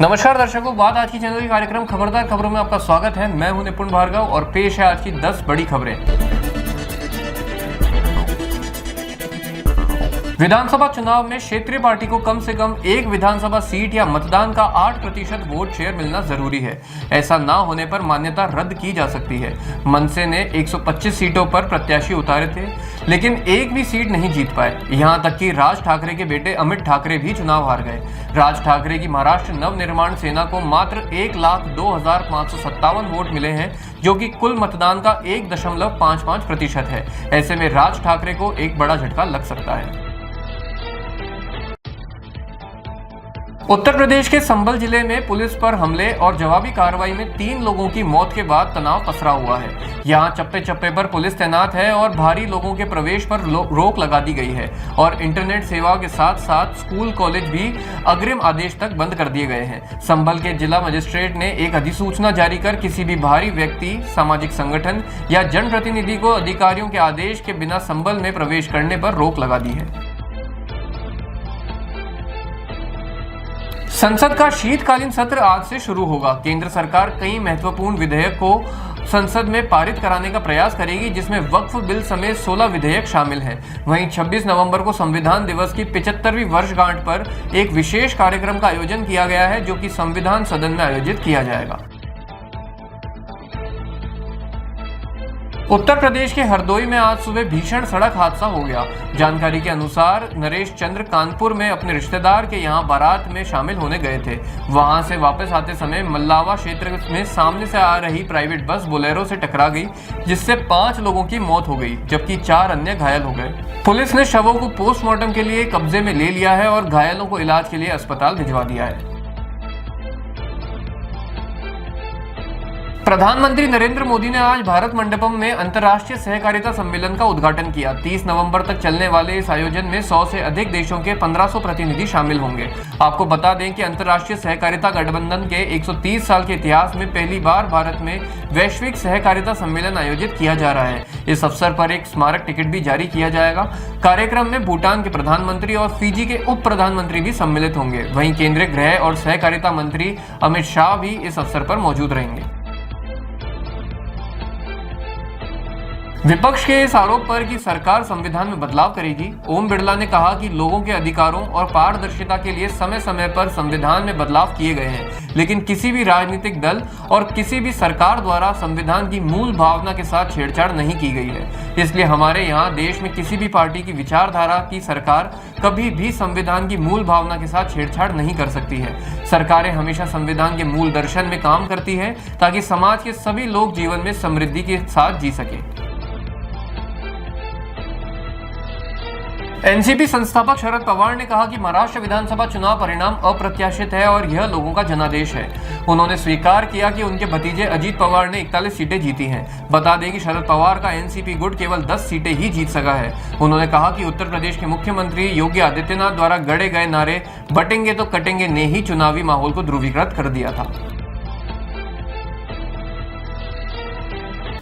नमस्कार दर्शकों, बात आज की चैनल के कार्यक्रम खबरदार खबरों में आपका स्वागत है। मैं हूं निपुण भार्गव और पेश है आज की 10 बड़ी खबरें। विधानसभा चुनाव में क्षेत्रीय पार्टी को कम से कम एक विधानसभा सीट या मतदान का 8% वोट शेयर मिलना जरूरी है। ऐसा ना होने पर मान्यता रद्द की जा सकती है। मनसे ने 125 सीटों पर प्रत्याशी उतारे थे, लेकिन एक भी सीट नहीं जीत पाए। यहां तक कि राज ठाकरे के बेटे अमित ठाकरे भी चुनाव हार गए। राज ठाकरे की महाराष्ट्र नवनिर्माण सेना को मात्र 1,02,557 वोट मिले हैं, जो कि कुल मतदान का 1.55% है। ऐसे में राज ठाकरे को एक बड़ा झटका लग सकता है। उत्तर प्रदेश के संभल जिले में पुलिस पर हमले और जवाबी कार्रवाई में 3 लोगों की मौत के बाद तनाव पसरा हुआ है। यहां चप्पे चप्पे पर पुलिस तैनात है और भारी लोगों के प्रवेश पर रोक लगा दी गई है और इंटरनेट सेवा के साथ साथ स्कूल कॉलेज भी अग्रिम आदेश तक बंद कर दिए गए हैं। संभल के जिला मजिस्ट्रेट ने एक अधिसूचना जारी कर किसी भी बाहरी व्यक्ति, सामाजिक संगठन या जनप्रतिनिधि को अधिकारियों के आदेश के बिना संभल में प्रवेश करने पर रोक लगा दी है। संसद का शीतकालीन सत्र आज से शुरू होगा। केंद्र सरकार कई महत्वपूर्ण विधेयक को संसद में पारित कराने का प्रयास करेगी, जिसमें वक्फ बिल समेत 16 विधेयक शामिल हैं। वहीं 26 नवंबर को संविधान दिवस की 75वीं वर्षगांठ पर एक विशेष कार्यक्रम का आयोजन किया गया है, जो कि संविधान सदन में आयोजित किया जाएगा। उत्तर प्रदेश के हरदोई में आज सुबह भीषण सड़क हादसा हो गया। जानकारी के अनुसार नरेश चंद्र कानपुर में अपने रिश्तेदार के यहां बारात में शामिल होने गए थे। वहां से वापस आते समय मल्लावा क्षेत्र में सामने से आ रही प्राइवेट बस बोलेरो से टकरा गई, जिससे 5 लोगों की मौत हो गई, जबकि 4 अन्य घायल हो गए। पुलिस ने शवों को पोस्टमार्टम के लिए कब्जे में ले लिया है और घायलों को इलाज के लिए अस्पताल भिजवा दिया है। प्रधानमंत्री नरेंद्र मोदी ने आज भारत मंडपम में अंतर्राष्ट्रीय सहकारिता सम्मेलन का उद्घाटन किया। 30 नवंबर तक चलने वाले इस आयोजन में 100 से अधिक देशों के 1500 प्रतिनिधि शामिल होंगे। आपको बता दें कि अंतर्राष्ट्रीय सहकारिता गठबंधन के 130 साल के इतिहास में पहली बार भारत में वैश्विक सहकारिता सम्मेलन आयोजित किया जा रहा है। इस अवसर पर एक स्मारक टिकट भी जारी किया जाएगा। कार्यक्रम में भूटान के प्रधानमंत्री और फिजी के उप प्रधानमंत्री भी सम्मिलित होंगे। वहीं केंद्रीय गृह और सहकारिता मंत्री अमित शाह भी इस अवसर पर मौजूद रहेंगे। विपक्ष के इस आरोप पर कि सरकार संविधान में बदलाव करेगी, ओम बिरला ने कहा कि लोगों के अधिकारों और पारदर्शिता के लिए समय समय पर संविधान में बदलाव किए गए हैं, लेकिन किसी भी राजनीतिक दल और किसी भी सरकार द्वारा संविधान की मूल भावना के साथ छेड़छाड़ नहीं की गई है। इसलिए हमारे यहाँ देश में किसी भी पार्टी की विचारधारा की सरकार कभी भी संविधान की मूल भावना के साथ छेड़छाड़ नहीं कर सकती है। सरकारें हमेशा संविधान के मूल दर्शन में काम करती है, ताकि समाज के सभी लोग जीवन में समृद्धि के साथ जी सके। एनसीपी संस्थापक शरद पवार ने कहा कि महाराष्ट्र विधानसभा चुनाव परिणाम अप्रत्याशित है और यह लोगों का जनादेश है। उन्होंने स्वीकार किया कि उनके भतीजे अजीत पवार ने 41 सीटें जीती हैं। बता दें कि शरद पवार का एनसीपी गुट केवल 10 सीटें ही जीत सका है। उन्होंने कहा कि उत्तर प्रदेश के मुख्यमंत्री योगी आदित्यनाथ द्वारा गढ़े गए नारे बटेंगे तो कटेंगे ने ही चुनावी माहौल को ध्रुवीकृत कर दिया था।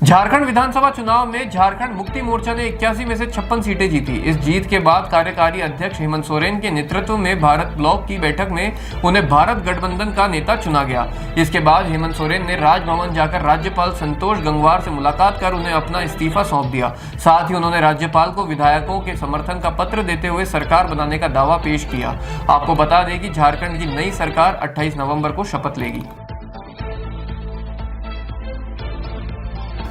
झारखंड विधानसभा चुनाव में झारखंड मुक्ति मोर्चा ने 81 में से 56 सीटें जीती। इस जीत के बाद कार्यकारी अध्यक्ष हेमंत सोरेन के नेतृत्व में भारत ब्लॉक की बैठक में उन्हें भारत गठबंधन का नेता चुना गया। इसके बाद हेमंत सोरेन ने राजभवन जाकर राज्यपाल संतोष गंगवार से मुलाकात कर उन्हें अपना इस्तीफा सौंप दिया। साथ ही उन्होंने राज्यपाल को विधायकों के समर्थन का पत्र देते हुए सरकार बनाने का दावा पेश किया। आपको बता दें कि झारखंड की नई सरकार 28 नवंबर को शपथ लेगी।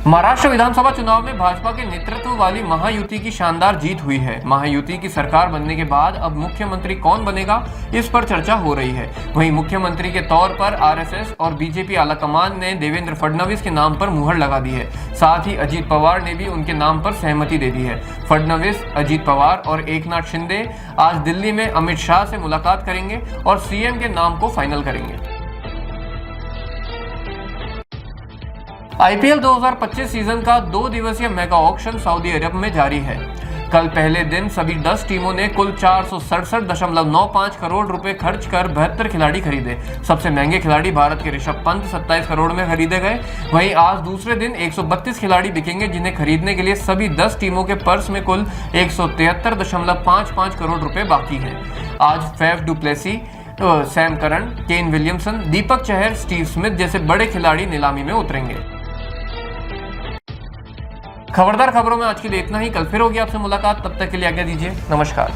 महाराष्ट्र विधानसभा चुनाव में भाजपा के नेतृत्व वाली महायुति की शानदार जीत हुई है। महायुति की सरकार बनने के बाद अब मुख्यमंत्री कौन बनेगा, इस पर चर्चा हो रही है। वहीं मुख्यमंत्री के तौर पर आरएसएस और बीजेपी आलाकमान ने देवेंद्र फडणवीस के नाम पर मुहर लगा दी है। साथ ही अजीत पवार ने भी उनके नाम पर सहमति दे दी है। फडणवीस, अजीत पवार और एकनाथ शिंदे आज दिल्ली में अमित शाह से मुलाकात करेंगे और सीएम के नाम को फाइनल करेंगे। आईपीएल 2025 सीजन का 2 दिवसीय मेगा ऑक्शन सऊदी अरब में जारी है। कल पहले दिन सभी 10 टीमों ने कुल 467.95 करोड़ रुपए खर्च कर 72 खिलाड़ी खरीदे। सबसे महंगे खिलाड़ी भारत के ऋषभ पंत 27 करोड़ में खरीदे गए। वहीं आज दूसरे दिन 132 खिलाड़ी बिकेंगे, जिन्हें खरीदने के लिए सभी 10 टीमों के पर्स में कुल 173.55 करोड़ रुपए बाकी हैं। आज Faf du Plessis, Sam Curran, Kane Williamson, Deepak Chahar, Steve Smith जैसे बड़े खिलाड़ी नीलामी में उतरेंगे। खबरदार खबरों में आज के लिए इतना ही। कल फिर होगी आपसे मुलाकात, तब तक के लिए आज्ञा दीजिए। नमस्कार।